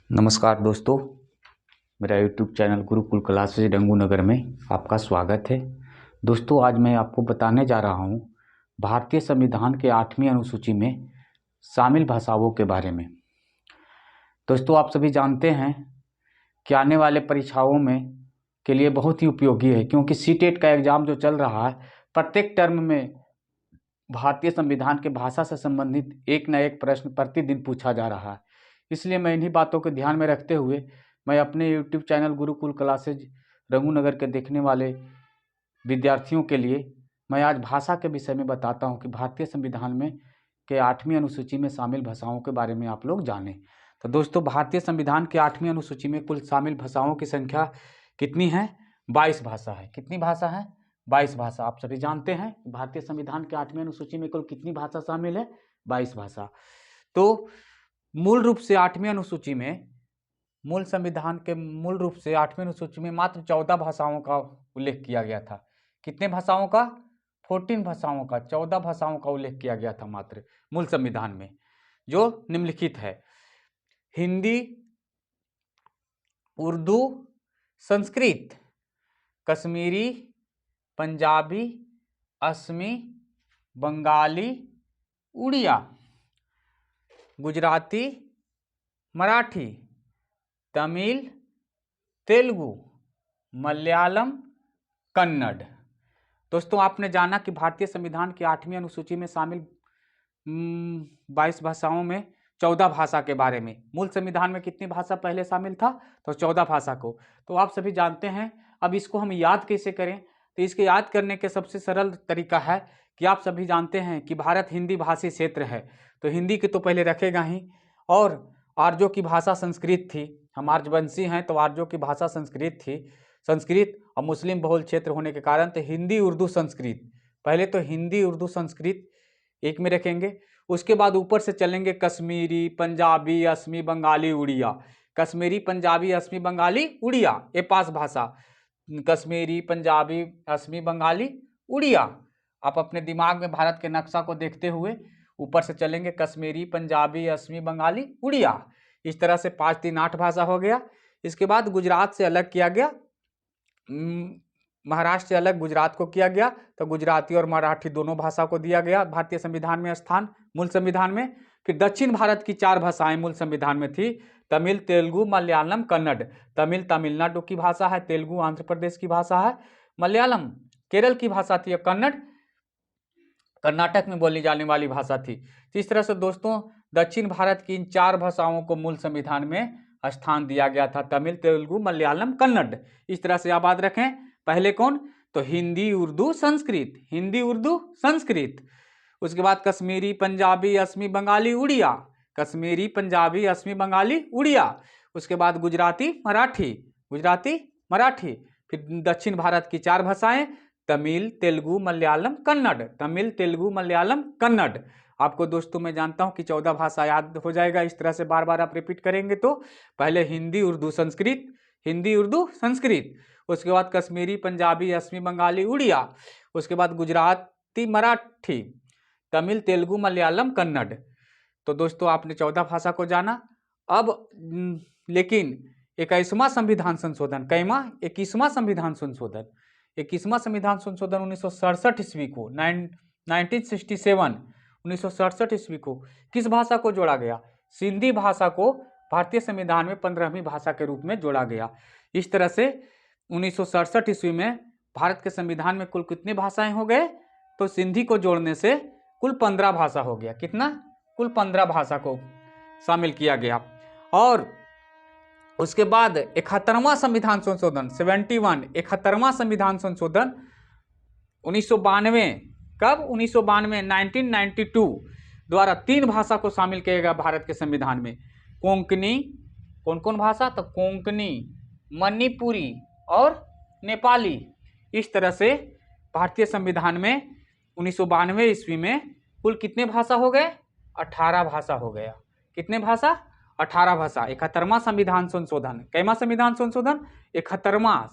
नमस्कार दोस्तों, मेरा यूट्यूब चैनल गुरुकुल क्लासेज डंगू नगर में आपका स्वागत है। दोस्तों, आज मैं आपको बताने जा रहा हूँ भारतीय संविधान के 8वीं अनुसूची में शामिल भाषाओं के बारे में। दोस्तों, आप सभी जानते हैं कि आने वाले परीक्षाओं में के लिए बहुत ही उपयोगी है, क्योंकि सीटेट का एग्ज़ाम जो चल रहा है, प्रत्येक टर्म में भारतीय संविधान के भाषा से संबंधित एक न एक प्रश्न प्रतिदिन पूछा जा रहा है। इसलिए मैं इन्हीं बातों को ध्यान में रखते हुए मैं अपने यूट्यूब चैनल गुरुकुल क्लासेज रघुनगर के देखने वाले विद्यार्थियों के लिए मैं आज भाषा के विषय में बताता हूं कि भारतीय संविधान में के 8वीं अनुसूची में शामिल भाषाओं के बारे में आप लोग जानें। तो दोस्तों, भारतीय संविधान के 8वीं अनुसूची में कुल शामिल भाषाओं की संख्या कितनी है? 22 भाषा है। कितनी भाषा है? 22 भाषा। आप सभी जानते हैं भारतीय संविधान के 8वीं अनुसूची में कुल कितनी भाषा शामिल है? 22 भाषा। तो मूल रूप से 8वीं अनुसूची में मूल रूप से 8वीं अनुसूची में मात्र 14 भाषाओं का उल्लेख किया गया था। कितने भाषाओं का? 14 भाषाओं का, 14 भाषाओं का उल्लेख किया गया था मात्र मूल संविधान में, जो निम्नलिखित है: हिंदी, उर्दू, संस्कृत, कश्मीरी, पंजाबी, असमी, बंगाली, उड़िया, गुजराती, मराठी, तमिल, तेलुगु, मलयालम, कन्नड़। दोस्तों, आपने जाना कि भारतीय संविधान की 8वीं अनुसूची में शामिल 22 भाषाओं में 14 भाषा के बारे में, मूल संविधान में कितनी भाषा पहले शामिल था? तो 14 भाषा को तो आप सभी जानते हैं। अब इसको हम याद कैसे करें? तो इसके याद करने के सबसे सरल तरीका है कि आप सभी जानते हैं कि भारत हिंदी भाषी क्षेत्र है, तो हिंदी की तो पहले रखेगा ही। और आर्यों की भाषा संस्कृत थी, हम आर्यवंशी हैं तो आर्यों की भाषा संस्कृत थी। संस्कृत और मुस्लिम बहुल क्षेत्र होने के कारण तो हिंदी, उर्दू, संस्कृत, पहले तो हिंदी, उर्दू, संस्कृत एक में रखेंगे। उसके बाद ऊपर से चलेंगे कश्मीरी, पंजाबी, असमी, बंगाली, उड़िया। कश्मीरी, पंजाबी, असमी, बंगाली, उड़िया, ये 5 भाषा। कश्मीरी, पंजाबी, असमी, बंगाली, उड़िया। आप अपने दिमाग में भारत के नक्शा को देखते हुए ऊपर से चलेंगे कश्मीरी, पंजाबी, असमी, बंगाली, उड़िया। इस तरह से 5 3 8 भाषा हो गया। इसके बाद गुजरात से अलग किया गया, महाराष्ट्र से अलग गुजरात को किया गया, तो गुजराती और मराठी दोनों भाषा को दिया गया भारतीय संविधान में स्थान, मूल संविधान में। फिर दक्षिण भारत की 4 भाषाएं मूल संविधान में थी: तमिल, तेलुगु, मलयालम, कन्नड़। तमिल तमिलनाडु की भाषा है, तेलुगु आंध्र प्रदेश की भाषा है, मलयालम केरल की भाषा थी, और कन्नड़ कर्नाटक में बोली जाने वाली भाषा थी। इस तरह से दोस्तों, दक्षिण भारत की इन 4 भाषाओं को मूल संविधान में स्थान दिया गया था: तमिल, तेलुगु, मलयालम, कन्नड़। इस तरह से आप याद रखें। पहले कौन? तो हिंदी, उर्दू, संस्कृत, हिंदी, उर्दू, संस्कृत। उसके बाद कश्मीरी, पंजाबी, असमी, बंगाली, उड़िया, कश्मीरी, पंजाबी, असमी, बंगाली, उड़िया। उसके बाद गुजराती, मराठी, गुजराती, मराठी। फिर दक्षिण भारत की 4 भाषाएं: तमिल, तेलुगु, मलयालम, कन्नड़, तमिल, तेलुगु, मलयालम, कन्नड़। आपको दोस्तों मैं जानता हूं कि 14 भाषा याद हो जाएगा इस तरह से बार बार आप रिपीट करेंगे तो। पहले हिंदी, उर्दू, संस्कृत, हिंदी, उर्दू, संस्कृत। उसके बाद कश्मीरी, पंजाबी, असमी, बंगाली, उड़िया। उसके बाद गुजराती, मराठी, तमिल, तेलुगु, मलयालम, कन्नड़। तो दोस्तों, आपने 14 भाषा को जाना। अब लेकिन 21वां संविधान संशोधन, कैमा 21वां संविधान संशोधन, 21वां संविधान संशोधन 1967 ईस्वी को, 1967 ईस्वी को किस भाषा को जोड़ा गया? सिंधी भाषा को भारतीय संविधान में 15वीं भाषा के रूप में जोड़ा गया। इस तरह से 1967 ईस्वी में भारत के संविधान में कुल कितने भाषाएं हो गए? तो सिंधी को जोड़ने से कुल 15 भाषा हो गया। कितना? कुल 15 भाषा को शामिल किया गया। और उसके बाद 71वां संविधान संशोधन, 71वां संविधान संशोधन 1992, कब? 1992, 1992 द्वारा 3 भाषा को शामिल किया गया भारत के संविधान में। कोंकणी, कौन कौन भाषा? तो कोंकणी, मणिपुरी और नेपाली। इस तरह से भारतीय संविधान में 1992 ईस्वी में कुल कितने भाषा हो गए? 18 भाषा हो गया। कितने भाषा? 18 भाषा। 71वां संविधान संशोधन, कैमा संविधान संशोधन? 71वां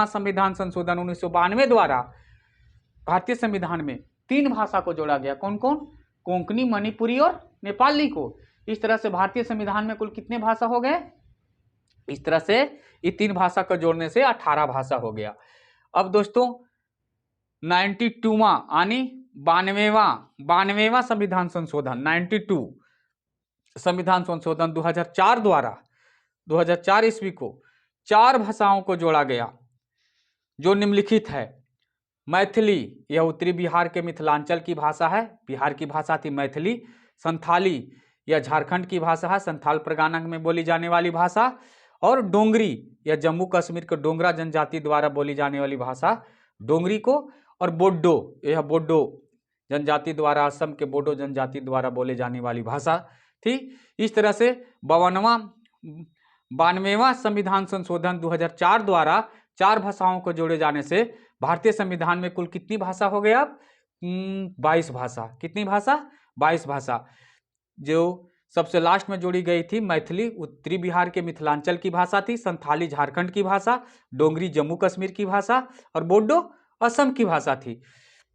संविधान संशोधन 1992 द्वारा भारतीय संविधान में 3 भाषा को जोड़ा गया। कौन कौन? कोंकणी, मणिपुरी और नेपाली को। इस तरह से भारतीय संविधान में कुल कितने भाषा हो गए? इस तरह से ये 3 भाषा को जोड़ने से 18 भाषा हो गया। अब दोस्तों 92वां यानी 92वां संविधान संशोधन 92 संविधान संशोधन 2004 द्वारा 2004 ईस्वी को 4 भाषाओं को जोड़ा गया जो निम्नलिखित है। मैथिली, यह उत्तरी बिहार के मिथिलांचल की भाषा है, बिहार की भाषा थी मैथिली। संथाली, यह झारखंड की भाषा है, संथाल परगना में बोली जाने वाली भाषा। और डोंगरी, यह जम्मू कश्मीर के डोगरा जनजाति द्वारा बोली जाने वाली भाषा डोंगरी को। और बोडो, यह बोडो जनजाति द्वारा, असम के बोडो जनजाति द्वारा बोले जाने वाली भाषा थी। इस तरह से 92वां संविधान संशोधन 2004 द्वारा 4 भाषाओं को जोड़े जाने से भारतीय संविधान में कुल कितनी भाषा हो गया? 22 भाषा। कितनी भाषा? 22 भाषा। जो सबसे लास्ट में जोड़ी गई थी मैथिली उत्तरी बिहार के मिथिलांचल की भाषा थी, संथाली झारखंड की भाषा, डोंगरी जम्मू कश्मीर की भाषा और बोडो असम की भाषा थी।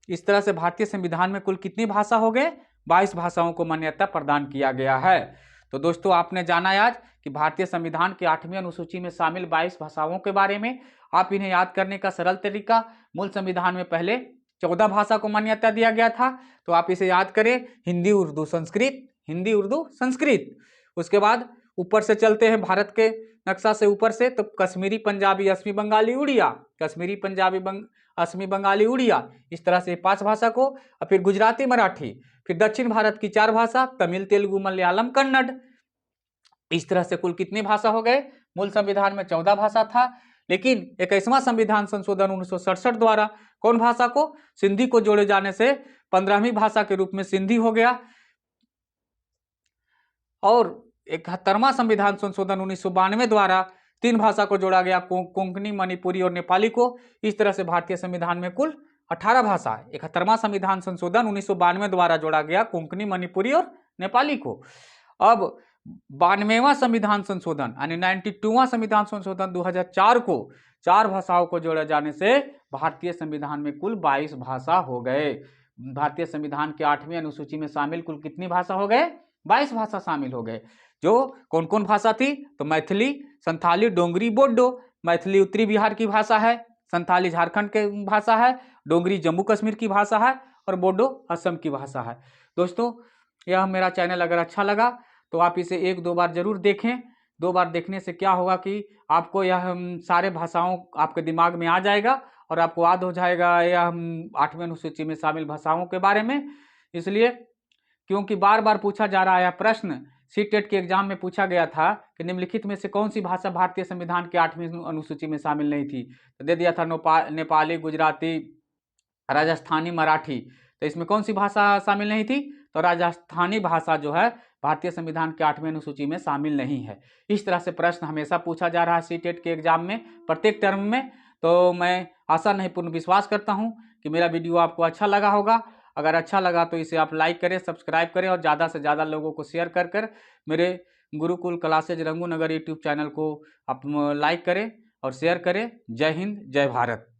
इस तरह से भारतीय संविधान में कुल कितनी भाषा हो गए? 22 भाषाओं को मान्यता प्रदान किया गया है। तो दोस्तों आपने जाना आज कि भारतीय संविधान की 8वीं अनुसूची में शामिल 22 भाषाओं के बारे में। आप इन्हें याद करने का सरल तरीका, मूल संविधान में पहले 14 भाषा को मान्यता दिया गया था, तो आप इसे याद करें, हिंदी उर्दू संस्कृत, हिंदी उर्दू संस्कृत। उसके बाद ऊपर से चलते हैं भारत के नक्शा से ऊपर से, तो कश्मीरी पंजाबी असमी बंगाली उड़िया, कश्मीरी पंजाबी असमी बंगाली उड़िया, इस तरह से 5 भाषा को। और फिर गुजराती मराठी, फिर दक्षिण भारत की 4 भाषा तमिल तेलुगु मलयालम कन्नड़। इस तरह से कुल कितनी भाषा हो गए? मूल संविधान में 14 भाषा था, लेकिन 21वां संविधान संशोधन 1967 द्वारा कौन भाषा को? सिंधी को जोड़े जाने से 15वीं भाषा के रूप में सिंधी हो गया। और 71वां संविधान संशोधन 1992 द्वारा 3 भाषा को जोड़ा गया, कोंकणी, मणिपुरी और नेपाली को। इस तरह से भारतीय संविधान में कुल 18 भाषा है। 71वां संविधान संशोधन 1992 द्वारा जोड़ा गया कोंकणी, मणिपुरी और नेपाली को। अब 92वां संविधान संशोधन यानी 92वां संविधान संशोधन 2004 को 4 भाषाओं को जोड़े जाने से भारतीय संविधान में कुल 22 भाषा हो गए। भारतीय संविधान के 8वीं अनुसूची में शामिल कुल कितनी भाषा हो गए? 22 भाषा शामिल हो गए। जो कौन कौन भाषा थी? तो मैथिली, संथाली, डोंगरी, बोडो। मैथिली उत्तरी बिहार की भाषा है, संथाली झारखंड की भाषा है, डोंगरी जम्मू कश्मीर की भाषा है और बोडो असम की भाषा है। दोस्तों यह मेरा चैनल अगर अच्छा लगा तो आप इसे 1-2 बार जरूर देखें। 2 बार देखने से क्या होगा कि आपको यह सारे भाषाओं आपके दिमाग में आ जाएगा और आपको याद हो जाएगा यह 8वीं अनुसूची में शामिल भाषाओं के बारे में। इसलिए क्योंकि बार बार पूछा जा रहा है प्रश्न, सीटेट के एग्जाम में पूछा गया था कि निम्नलिखित में से कौन सी भाषा भारतीय संविधान के 8वीं अनुसूची में शामिल नहीं थी, तो दे दिया था नेपाली, गुजराती, राजस्थानी, मराठी। तो इसमें कौन सी भाषा शामिल नहीं थी? तो राजस्थानी भाषा जो है भारतीय संविधान के 8वीं अनुसूची में शामिल नहीं है। इस तरह से प्रश्न हमेशा पूछा जा रहा है सीटेट के एग्जाम में प्रत्येक टर्म में। तो मैं आशा नहीं पूर्ण विश्वास करता हूं कि मेरा वीडियो आपको अच्छा लगा होगा। अगर अच्छा लगा तो इसे आप लाइक करें, सब्सक्राइब करें और ज़्यादा से ज़्यादा लोगों को शेयर कर मेरे गुरुकुल क्लासेज रंगूनगर यूट्यूब चैनल को आप लाइक करें और शेयर करें। जय हिंद, जय भारत।